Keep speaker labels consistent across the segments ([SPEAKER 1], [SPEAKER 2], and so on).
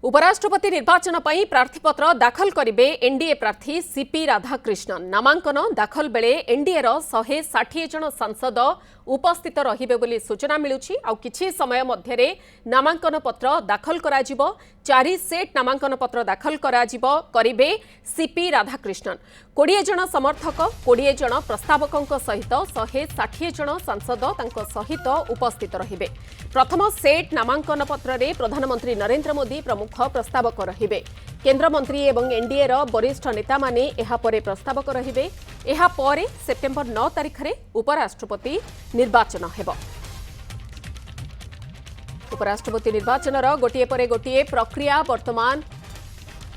[SPEAKER 1] उपराष्ट्रपति निर्वाचन पर प्रार्थीपत्र दाखल करेंगे एनडीए प्रार्थी सीपी राधाकृष्णन। नामांकन दाखल बेले एनडीए 160 जन सांसद उपस्थित रहिबे बोली सूचना मिलुछि। आउ किछि समय मध्यरे नामांकन पत्र दाखल कराजिबो। 4 सेट नामांकन पत्र दाखल करिबे सीपी राधाकृष्णन। 20 जन समर्थक 20 जन प्रस्तावकों सहित 160 जन सांसद तांको सहित उपस्थित रहिबे। प्रथम सेट नामांकन पत्र रे प्रधानमंत्री नरेंद्र मोदी प्रमुख प्रस्तावक रहिबे। केंद्र मंत्री एवं एनडीए वरिष्ठ नेता माने एहा परे प्रस्तावक रहिबे। एहा परे सेप्टेम्बर 9 तारिख रे उपराष्ट्रपति निर्वाचन हेबो। उपराष्ट्रपति निर्वाचन गोटे परे गोटे प्रक्रिया वर्तमान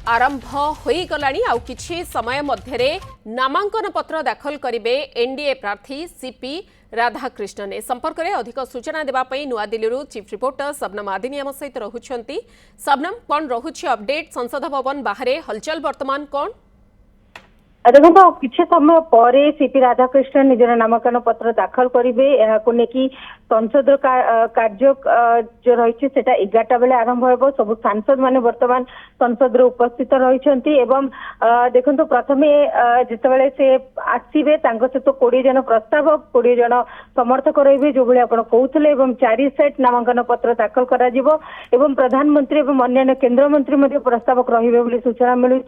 [SPEAKER 1] आरंभ होई गलानी। आउ किछि समय मध्यरे नामांकन पत्र दाखल करिबे एनडीए प्रार्थी सीपी राधाकृष्णन। ए संपर्क में अधिक सूचना देवाई नुआ दिल्ली चीफ रिपोर्टर शबनम आदिनी आम सहित रहुछंती। शबनम, कौन रहुछि अपडेट? संसद भवन बाहर हलचल वर्तमान कौन?
[SPEAKER 2] देखो किसी समय पर सीपी राधाकृष्णन निजर नामांकन पत्र दाखल करेंगे। यहाँ संसद कार्य जो रही 11टा बेले आरंभ हो। सब सांसद माने वर्तमान संसद उपस्थित रही। देखो प्रथमे जितेबाला से आसवे सहित 20 जन प्रस्तावक 20 जन समर्थक रे जो भाई आप कहते 4 सेट नामांकन पत्र दाखल कर प्रधानमंत्री और अन्य केंद्र मंत्री प्रस्तावक रे सूचना मिलूँ।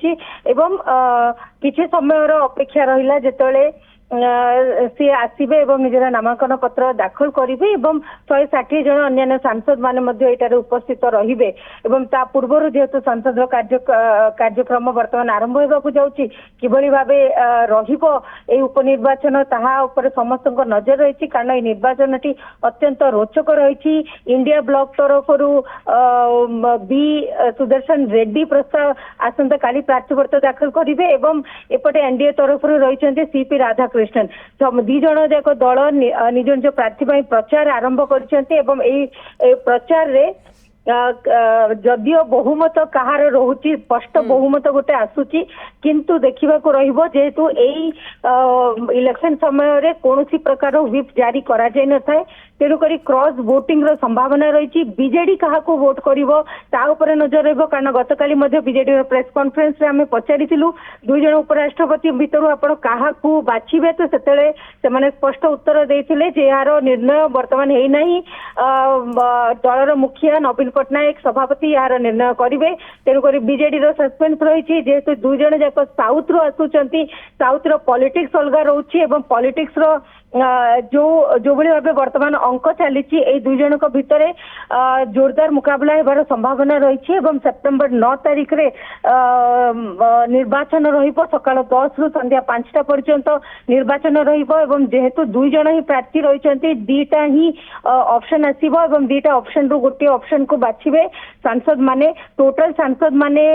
[SPEAKER 2] किसी समय अपेक्षा रहा जिते सी आसवे निजर नामांकन पत्र दाखल करेंगे। 160 जन अन्य सांसद माने उपस्थित रहिबे। पूर्व जेहेतु संसद कार्यक्रम वर्तमान आरंभ होगा जाऊँगी किभली भावे रहिबो ए उपनिर्वाचन ताहा ऊपर समस्त नजर रही। कारण ये निर्वाचन टी अत्यंत रोचक रही। इंडिया ब्लॉक तरफ बी सुदर्शन रेड्डी प्रस्ताव आसंता काली प्रार्थीपत्र दाखल करेंगे। एपटे एनडीए तरफ रही सीपी राधाकृष्णन। दी जन जाक दल निज निज प्रार्थी प्रचार आरंभ कर प्रचार रे जदियो बहुमत कहार रोची स्पष्ट बहुमत गोटे आसूची किंतु देखा जेहेतु यही इलेक्शन समय कौन प्रकार व्हिप जारी करा जाय न थाए तेणुक क्रॉस वोटिंग संभावना रही। बीजेडी क्या वोट कर नजर रही। कारण गतकाली बीजेडी प्रेस कॉन्फ्रेंस रे आमे पचारिथिलु 2 जन उपराष्ट्रपति भितर आपण क्या बाछिबे तो सेतेले सेमाने स्पष्ट उत्तर देथिले जे यार निर्णय वर्तमान हेई नाही। दलर मुखिया नवीन पटनायक सभापति यार निर्णय करेंगे। तेणुक बीजेडी सस्पेंस रही जेहेतु 2 जन जाक साउथ रो आसुचंती। साउथ रो पॉलिटिक्स अलग रोची एवं पॉलिटिक्स रो जो भाव वर्तमान अंक चली 2 जन भितर जोरदार मुकाबला होबार संभावना रही। सेप्टेम्बर 9 तारिख रे निर्वाचन रहिबो। सकाळ 10 रु संध्या 5टा पर्यंत निर्वाचन रहिबो। जेहेतु 2 जन ही प्रार्थी रही 2टा ही ऑप्शन आसीबो एवं 2टा ऑप्शन रु गोटे ऑप्शन को बाछिबे सांसद माने। टोटल सांसद माने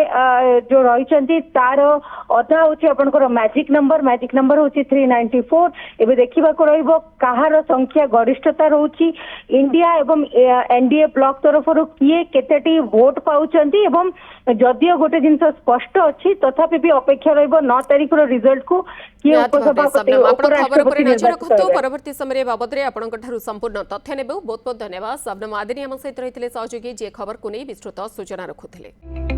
[SPEAKER 2] जो रही तार अधा होची आपनकर मैजिक नंबर होची 394। एबे देखिबा को रहिबो कहार संख्या गरिष्ठता रोची। इंडिया एवं एनडीए ब्लॉक तरफ किए केतेटी वोट पाउचंती एवं जदियो गोटे जिनस स्पष्ट अछि तथापि भी अपेक्षा रहिबो 9 तारिख रो रिजल्ट को किए उपसभापति उपराष्ट्रपति निर्वाचित।
[SPEAKER 1] परवर्ती समय बाबद रे आपनक ठारू संपूर्ण तथ्य नेबो। बहुत बहुत धन्यवाद। शबनम आदिनी हम सहित रहितले सहयोगी जे खबर को नै विस्तृत सूचना रखुथिले।